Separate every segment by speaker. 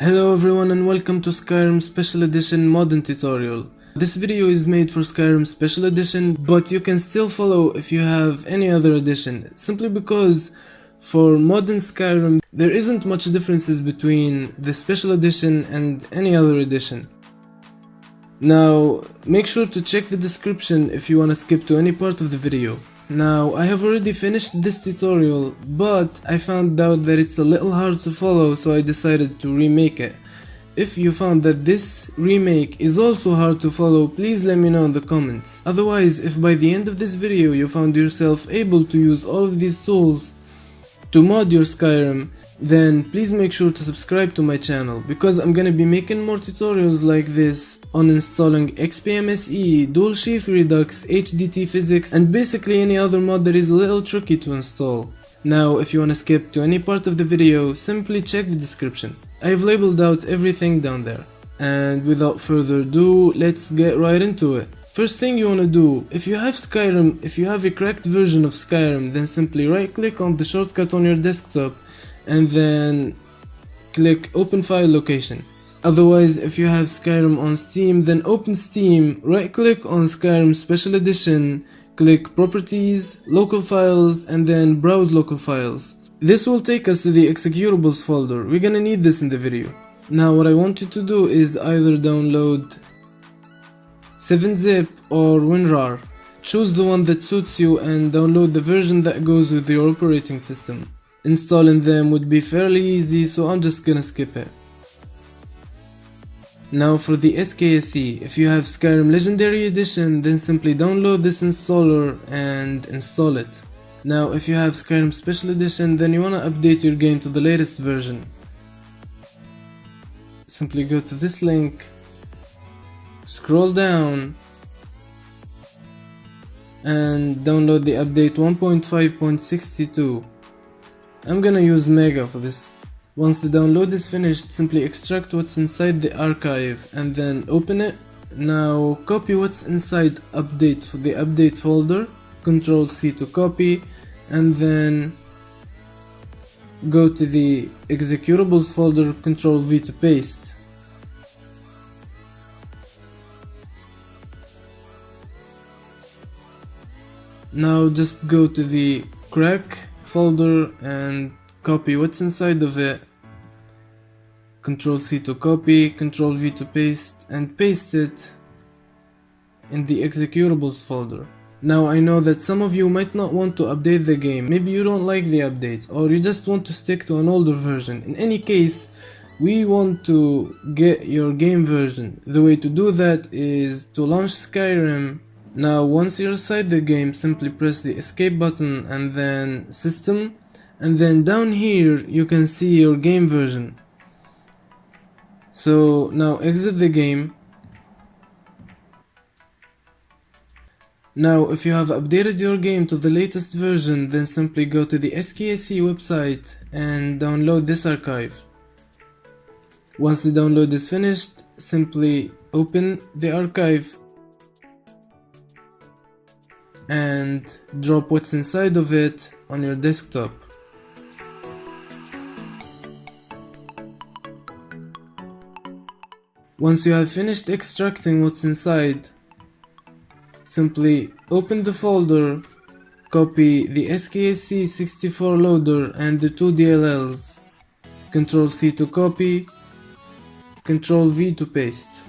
Speaker 1: Hello everyone and welcome to Skyrim Special Edition Modern Tutorial. This video is made for Skyrim Special Edition, but you can still follow if you have any other edition, simply because for modern Skyrim there isn't much differences between the Special Edition and any other edition. Now make sure to check the description if you want to skip to any part of the video. Now, I have already finished this tutorial, but I found out that it's a little hard to follow, so I decided to remake it. If you found that this remake is also hard to follow, please let me know in the comments. Otherwise, if by the end of this video you found yourself able to use all of these tools to mod your Skyrim, then please make sure to subscribe to my channel, because I'm gonna be making more tutorials like this on installing xse, dual sheath redux, HDT physics, and basically any other mod that is a little tricky to install. Now, if you wanna skip to any part of the video, simply check the description. I have labeled out everything down there. And without further ado, let's get right into it. First thing you wanna do, if you have a cracked version of Skyrim, then simply right click on the shortcut on your desktop and then click open file location. Otherwise, if you have Skyrim on Steam, then open Steam, right click on Skyrim Special Edition, click Properties, Local Files, and then Browse Local Files. This will take us to the executables folder. We're gonna need this in the video. Now what I want you to do is either download 7-zip or WinRAR. Choose the one that suits you and download the version that goes with your operating system. Installing them would be fairly easy, so I'm just gonna skip it. Now for the skse, if you have Skyrim Legendary Edition, then simply download this installer and install it. Now if you have Skyrim Special Edition, then you wanna update your game to the latest version. Simply go to this link, scroll down, and download the update 1.5.62. I'm gonna use Mega for this. Once the download is finished, simply extract what's inside the archive and then open it. Now copy what's inside update for the update folder, Ctrl+C to copy, and then go to the executables folder, Ctrl+V to paste. Now just go to the crack folder and copy what's inside of it, Ctrl+C to copy, Ctrl+V to paste, and paste it in the executables folder. Now I know that some of you might not want to update the game, maybe you don't like the updates, or you just want to stick to an older version. In any case, we want to get your game version. The way to do that is to launch Skyrim. Now once you're inside the game, simply press the escape button and then system, and then down here you can see your game version. So now exit the game. Now if you have updated your game to the latest version, then simply go to the skse website and download this archive. Once the download is finished, simply open the archive and drop what's inside of it on your desktop. Once you have finished extracting what's inside, simply open the folder, copy the skse64 loader and the two DLLs, Ctrl+C to copy, Ctrl+V to paste.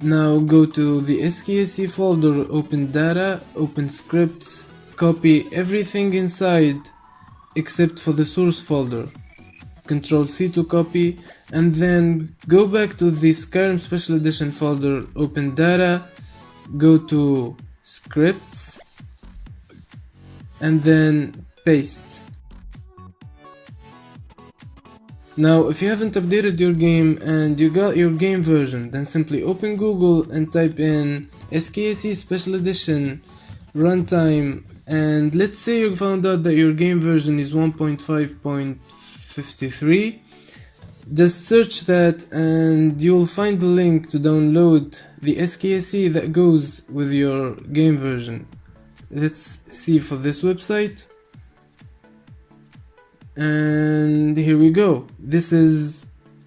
Speaker 1: Now go to the skse folder, open data, open scripts, copy everything inside except for the source folder, Ctrl+C to copy, and then go back to the Skyrim Special Edition folder, open data, go to scripts, and then paste. Now if you haven't updated your game and you got your game version, then simply open Google and type in skse Special Edition runtime, and let's say you found out that your game version is 1.5.53. Just search that and you'll find the link to download the skse that goes with your game version. Let's see for this website. And here we go. This is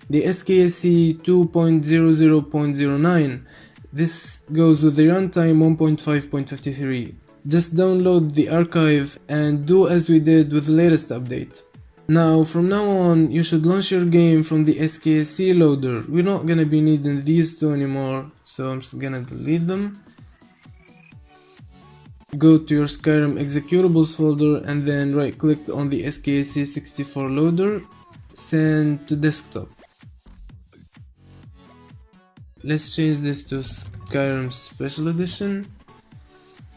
Speaker 1: The skse 2.00.09, this goes with the runtime 1.5.53. Just download the archive and do as we did with the latest update. Now, from now on, you should launch your game from the skse loader. We're not gonna be needing these two anymore, so I'm just gonna delete them. Go to your Skyrim executables folder and then right click on the skse64 loader, send to desktop. Let's change this to Skyrim Special Edition,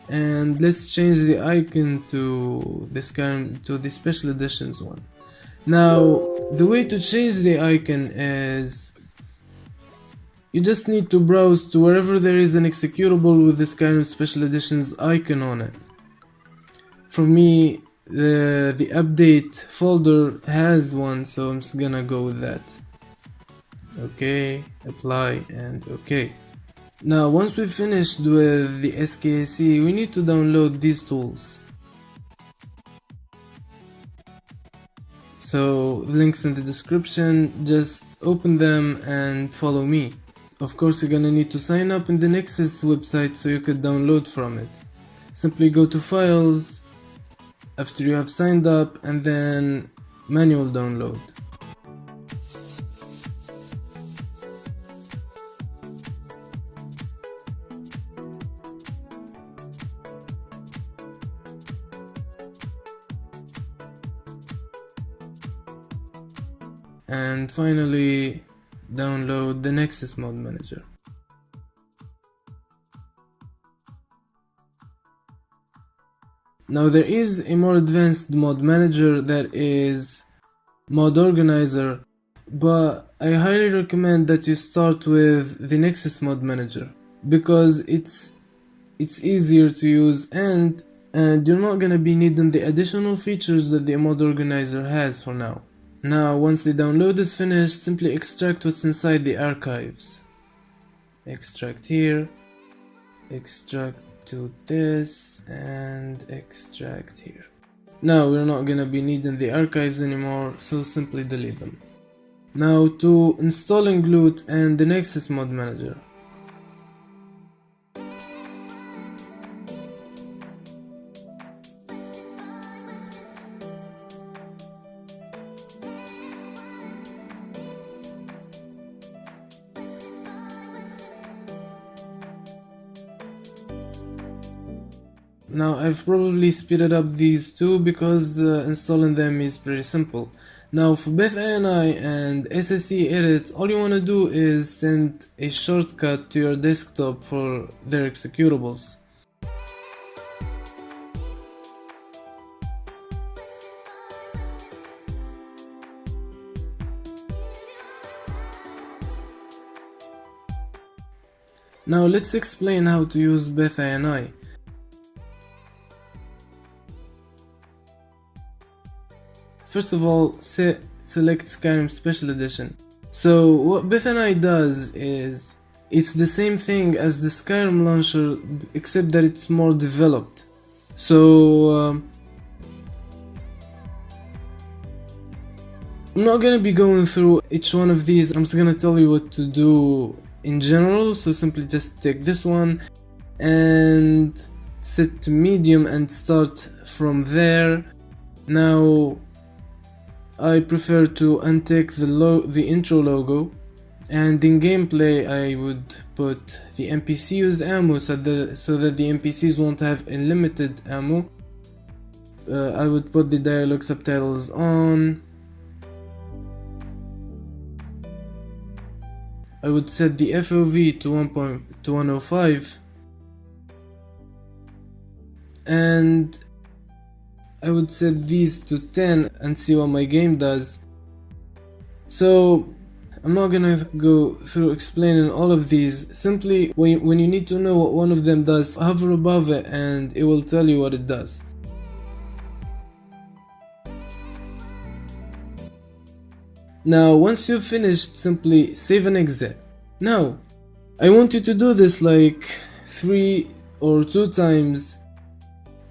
Speaker 1: and let's change the icon to the Special Editions one. Now, the way to change the icon is you just need to browse to wherever there is an executable with the Skyrim Special Editions icon on it. For me, the update folder has one, so I'm just gonna go with that. Okay, apply and okay. Now, once we've finished with the skse, we need to download these tools. So, the links in the description, just open them and follow me. Of course, you're gonna need to sign up in the Nexus website so you could download from it. Simply go to Files after you have signed up and then Manual Download. And finally, download the Nexus Mod Manager. Now there is a more advanced mod manager that is Mod Organizer, but I highly recommend that you start with the Nexus Mod Manager because it's easier to use and you're not gonna be needing the additional features that the Mod Organizer has for now. Now, once the download is finished, simply extract what's inside the archives. Extract here, extract to this, and extract here. Now, we're not gonna be needing the archives anymore, so simply delete them. Now, to install Glute and the Nexus Mod Manager. Now I've probably speeded up these two because installing them is pretty simple. Now for BethINI and SSEedit, all you want to do is send a shortcut to your desktop for their executables. Now let's explain how to use BethINI. First of all, select Skyrim Special Edition. So what BethINI does is, it's the same thing as the Skyrim launcher, except that it's more developed. So I'm not gonna be going through each one of these, I'm just gonna tell you what to do in general. So simply just take this one and set to medium and start from there. Now I prefer to untick the intro logo, and in gameplay I would put the NPC used ammo so that the NPCs won't have unlimited ammo. I would put the dialogue subtitles on. I would set the FOV to 105, and I would set these to 10 and see what my game does. So I'm not gonna go through explaining all of these. Simply when you need to know what one of them does, hover above it and it will tell you what it does. Now once you've finished, simply save and exit. Now I want you to do this like 3 or 2 times,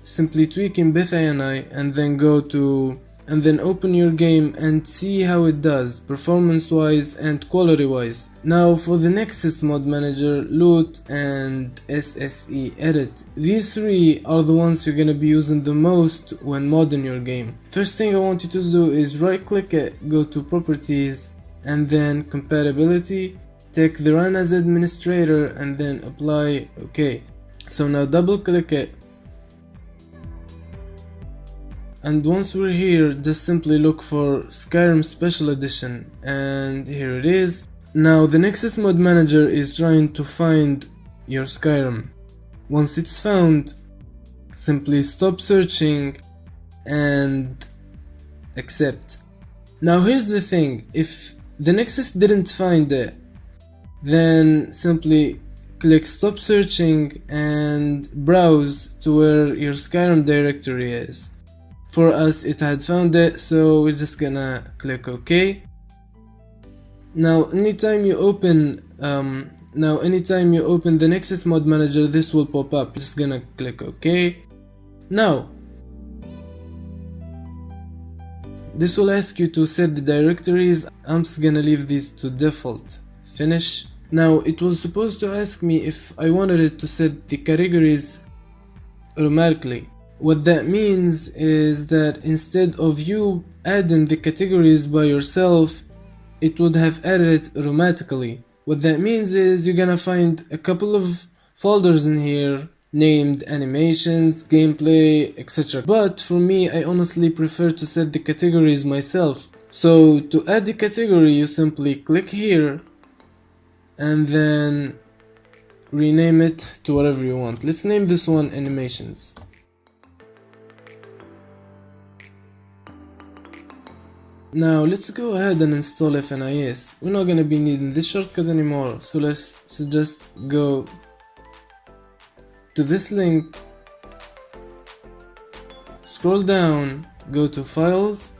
Speaker 1: simply tweaking BethINI and then go to and then open your game and see how it does performance wise and quality wise. Now for the Nexus mod manager, loot and SSEedit, these three are the ones you're gonna be using the most when modding your game. First thing I want you to do is right click it, go to properties and then compatibility, take the run as administrator and then apply OK. So now double click it, and once we're here, just simply look for Skyrim Special Edition, and here it is. Now the Nexus mod manager is trying to find your Skyrim. Once it's found, simply stop searching and accept. Now here's the thing, if the Nexus didn't find it, then simply click stop searching and browse to where your Skyrim directory is. For us it had found it, so we're just gonna click OK. Now anytime you open the Nexus mod manager, this will pop up. Just gonna click OK. Now this will ask you to set the directories. I'm just gonna leave these to default. Finish. Now it was supposed to ask me if I wanted it to set the categories automatically. What that means is that instead of you adding the categories by yourself, it would have added it automatically. What that means is you're gonna find a couple of folders in here named animations, gameplay, etc. But for me, I honestly prefer to set the categories myself. So to add the category, you simply click here and then rename it to whatever you want. Let's name this one animations. Now let's go ahead and install FNIS. We're not gonna be needing this shortcut anymore, so let's just go to this link, scroll down, go to files.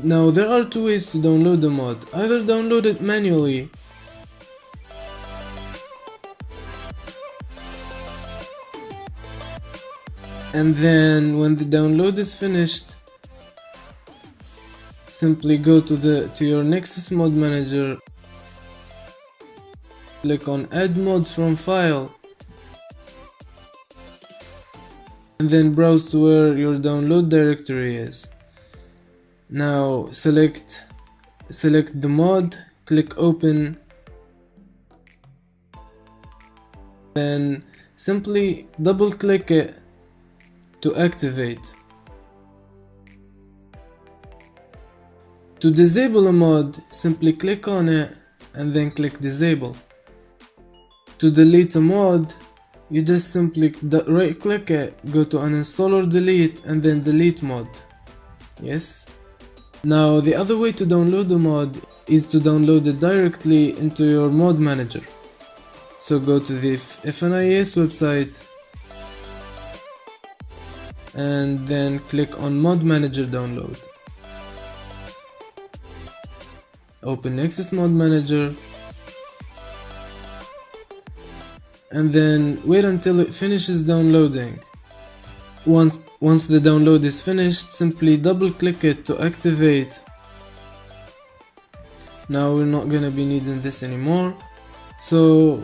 Speaker 1: Now there are two ways to download the mod. Either download it manually and then when the download is finished, simply go to your Nexus mod manager, click on add mod from file, and then browse to where your download directory is. Now select the mod, click open, then simply double click it to activate. To disable a mod, simply click on it and then click disable. To delete a mod, you just simply right click it, go to uninstall or delete and then delete mod. Yes. Now the other way to download the mod is to download it directly into your mod manager. So go to the FNIS website and then click on mod manager download. Open Nexus mod manager and then wait until it finishes downloading. Once the download is finished, simply double click it to activate. Now we're not gonna be needing this anymore. So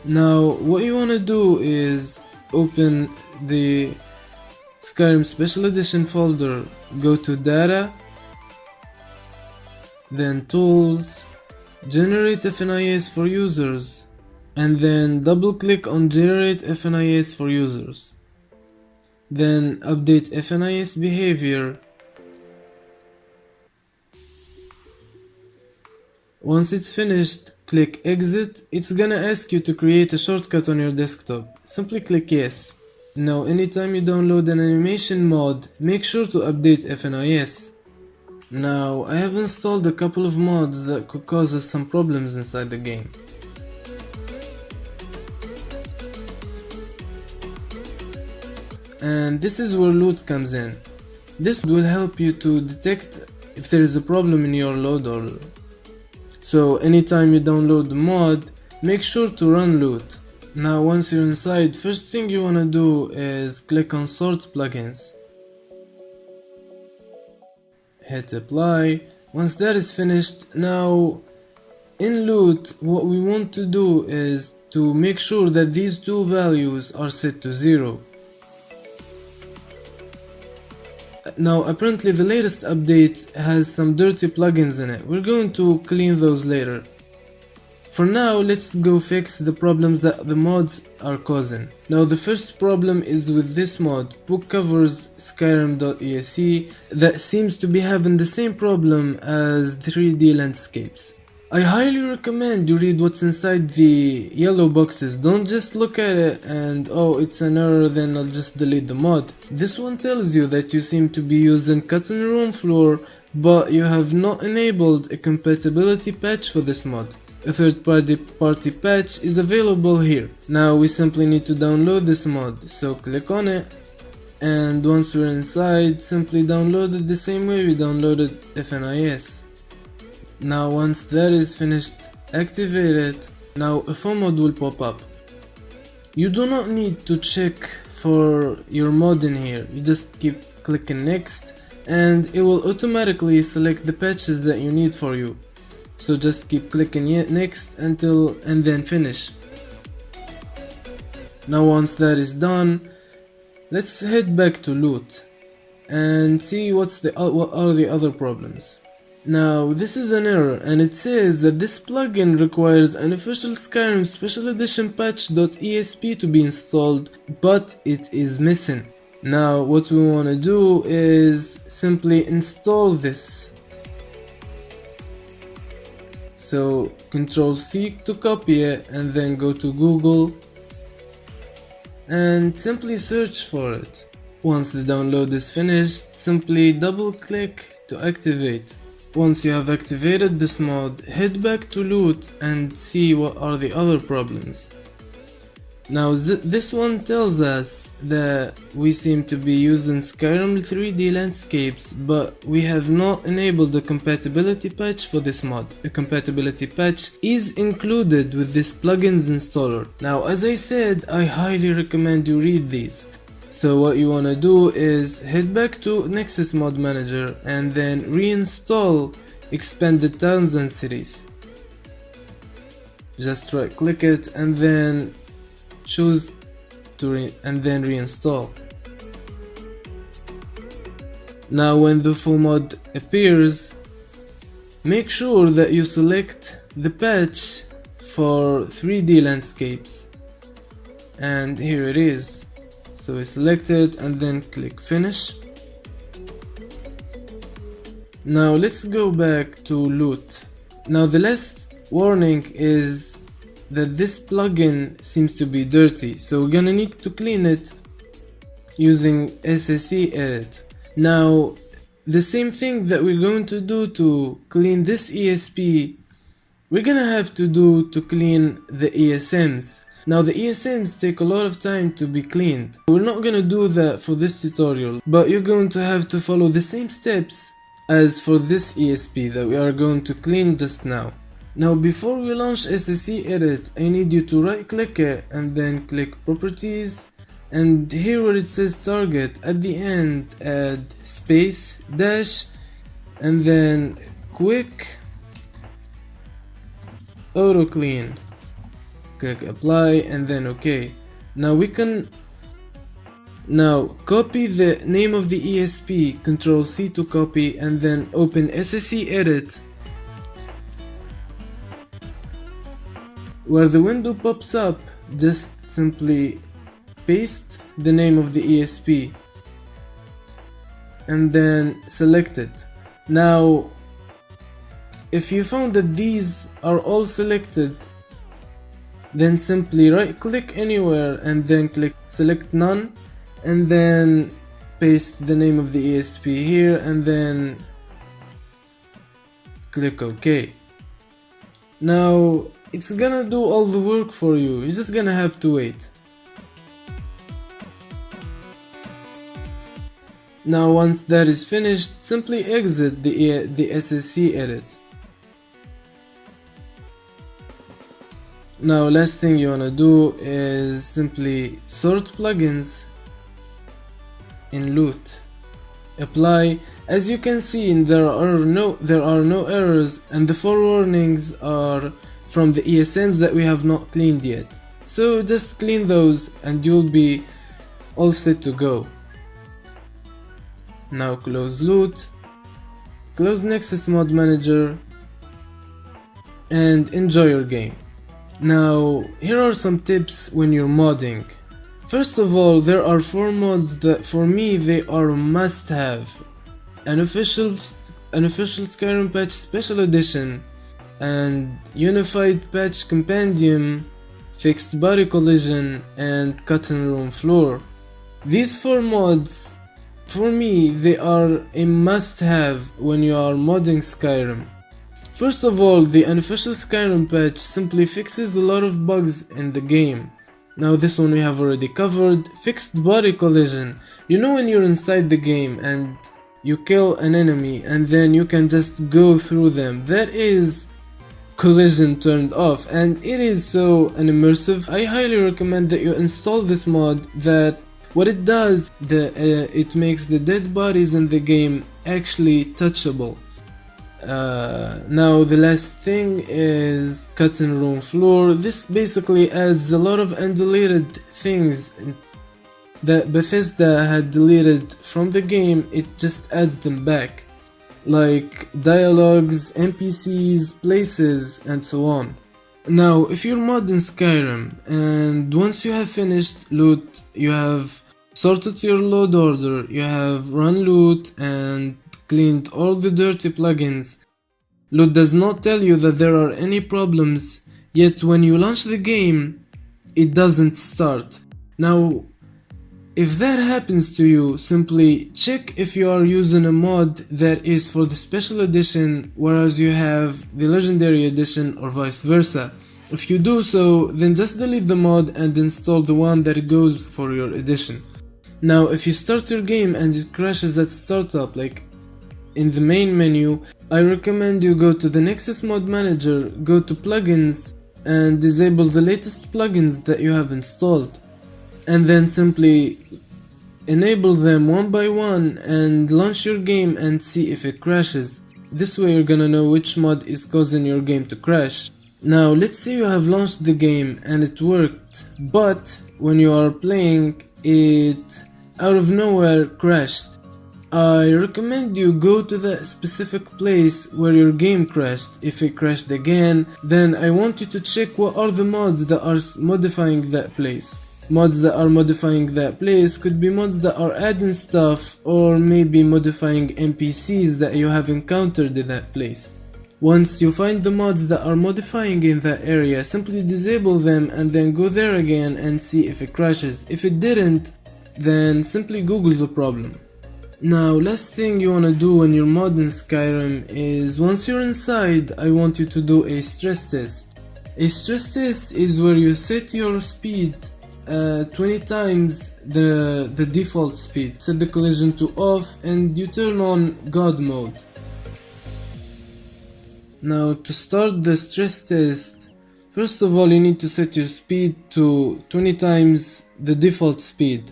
Speaker 1: now what you wanna do is open the Skyrim Special Edition folder, go to data, then tools, generate FNIS for users, and then double click on generate FNIS for users. Then update FNIS behavior. Once it's finished, click exit. It's gonna ask you to create a shortcut on your desktop. Simply click yes. Now anytime you download an animation mod, make sure to update FNIS. Now I have installed a couple of mods that could cause us some problems inside the game. And this is where loot comes in. This will help you to detect if there is a problem in your loader. So anytime you download the mod, make sure to run loot. Now once you're inside, first thing you wanna do is click on Sort Plugins. Hit apply. Once that is finished, now in loot what we want to do is to make sure that these two values are set to 0. Now apparently the latest update has some dirty plugins in it. We're going to clean those later. For now, let's go fix the problems that the mods are causing. Now the first problem is with this mod, book covers skyrim.exe, that seems to be having the same problem as 3D landscapes. I highly recommend you read what's inside the yellow boxes. Don't just look at it and oh, it's an error, then I'll just delete the mod. This one tells you that you seem to be using cotton room floor, but you have not enabled a compatibility patch for this mod. A third-party patch is available here. Now we simply need to download this mod, so click on it, and once we're inside, simply download it the same way we downloaded FNIS. Now once that is finished, activate it. Now a phone mod will pop up. You do not need to check for your mod in here, you just keep clicking next and it will automatically select the patches that you need for you. So just keep clicking next and then finish. Now once that is done, let's head back to loot and see what are the other problems. Now this is an error and it says that this plugin requires an official Skyrim Special Edition patch.esp to be installed, but it is missing. Now what we want to do is simply install this. So Ctrl+C to copy it and then go to Google and simply search for it. Once the download is finished, simply double click to activate. Once you have activated this mod, head back to loot and see what are the other problems. Now this one tells us that we seem to be using Skyrim 3D landscapes, but we have not enabled the compatibility patch for this mod. A compatibility patch is included with this plugins installer. Now as I said, I highly recommend you read these. So what you wanna do is head back to Nexus Mod Manager and then reinstall Expanded Towns and Cities. Just right click it and then choose to and then reinstall. Now when the full mod appears, make sure that you select the patch for 3D landscapes, and here it is. So we select it and then click finish. Now let's go back to loot. Now the last warning is that this plugin seems to be dirty, so we're gonna need to clean it using SSEedit. Now the same thing that we're going to do to clean this ESP, we're gonna have to do to clean the ESMs. Now the ESMs take a lot of time to be cleaned. We're not gonna do that for this tutorial, but you're going to have to follow the same steps as for this ESP that we are going to clean just now. Now before we launch SSEedit, I need you to right click it and then click properties, and here where it says target, at the end add space dash and then quick auto clean. Click apply and then OK. Now we can copy the name of the ESP, Ctrl+C to copy, and then open SSEedit. Where the window pops up, just simply paste the name of the ESP and then select it. Now if you found that these are all selected, then simply right click anywhere and then click select none and then paste the name of the ESP here and then click OK. Now it's gonna do all the work for you, you're just gonna have to wait. Now once that is finished, simply exit the SSEedit. Now last thing you wanna do is simply sort plugins in loot. Apply. As you can see, there are no errors, and the 4 warnings are from the ESMs that we have not cleaned yet. So just clean those and you'll be all set to go. Now close loot, close Nexus Mod Manager, and enjoy your game. Now here are some tips when you're modding. First of all, there are 4 mods that for me they are a must-have. An official Skyrim patch special edition, and unified patch compendium, fixed body collision, and cutting room floor. These 4 mods, for me, they are a must-have when you are modding Skyrim. First of all, the unofficial Skyrim patch simply fixes a lot of bugs in the game. Now this one we have already covered. Fixed body collision. You know when you're inside the game and you kill an enemy and then you can just go through them. That is collision turned off, and it is so immersive. I highly recommend that you install this mod. That what it does, it makes the dead bodies in the game actually touchable. Now the last thing is cutting room floor. This basically adds a lot of undeleted things that Bethesda had deleted from the game. It just adds them back, like dialogues, NPCs, places, and so on. Now if you're modding Skyrim and once you have finished loot, you have sorted your load order, you have run loot and cleaned all the dirty plugins, loot does not tell you that there are any problems, yet when you launch the game it doesn't start. Now if that happens to you, simply check if you are using a mod that is for the special edition whereas you have the legendary edition, or vice versa. If you do so, then just delete the mod and install the one that goes for your edition. Now if you start your game and it crashes at startup, like in the main menu, I recommend you go to the Nexus Mod Manager, go to plugins, and disable the latest plugins that you have installed, and then simply enable them one by one and launch your game and see if it crashes. This way you're gonna know which mod is causing your game to crash. Now let's say you have launched the game and it worked, but when you are playing it out of nowhere crashed. I recommend you go to the specific place where your game crashed. If it crashed again, then I want you to check what are the mods that are modifying that place. Mods that are modifying that place could be mods that are adding stuff, or maybe modifying NPCs that you have encountered in that place. Once you find the mods that are modifying in that area, simply disable them and then go there again and see if it crashes. If it didn't, then simply Google the problem. Now last thing you wanna do when you're modding Skyrim is, once you're inside, I want you to do a stress test. A stress test is where you set your speed 20 times the default speed, set the collision to off, and you turn on God mode. Now to start the stress test, first of all you need to set your speed to 20 times the default speed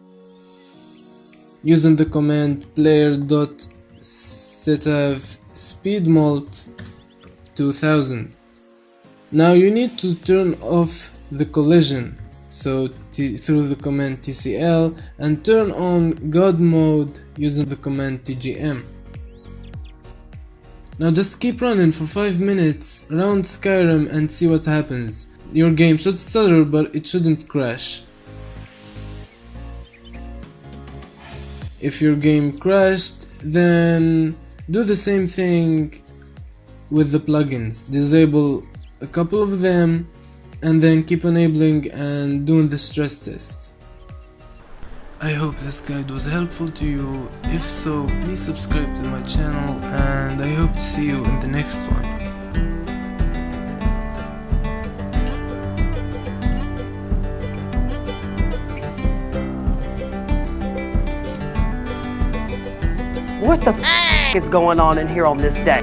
Speaker 1: using the command player.setav speedmult 2000. Now you need to turn off the collision, so through the command tcl, and turn on God mode using the command tgm. Now just keep running for 5 minutes around Skyrim and see what happens. Your game should stutter, but it shouldn't crash. If your game crashed, then do the same thing with the plugins. Disable a couple of them and then keep enabling and doing the stress test. I hope this guide was helpful to you. If so, please subscribe to my channel, and I hope to see you in the next one.
Speaker 2: What the f is going on in here on this day?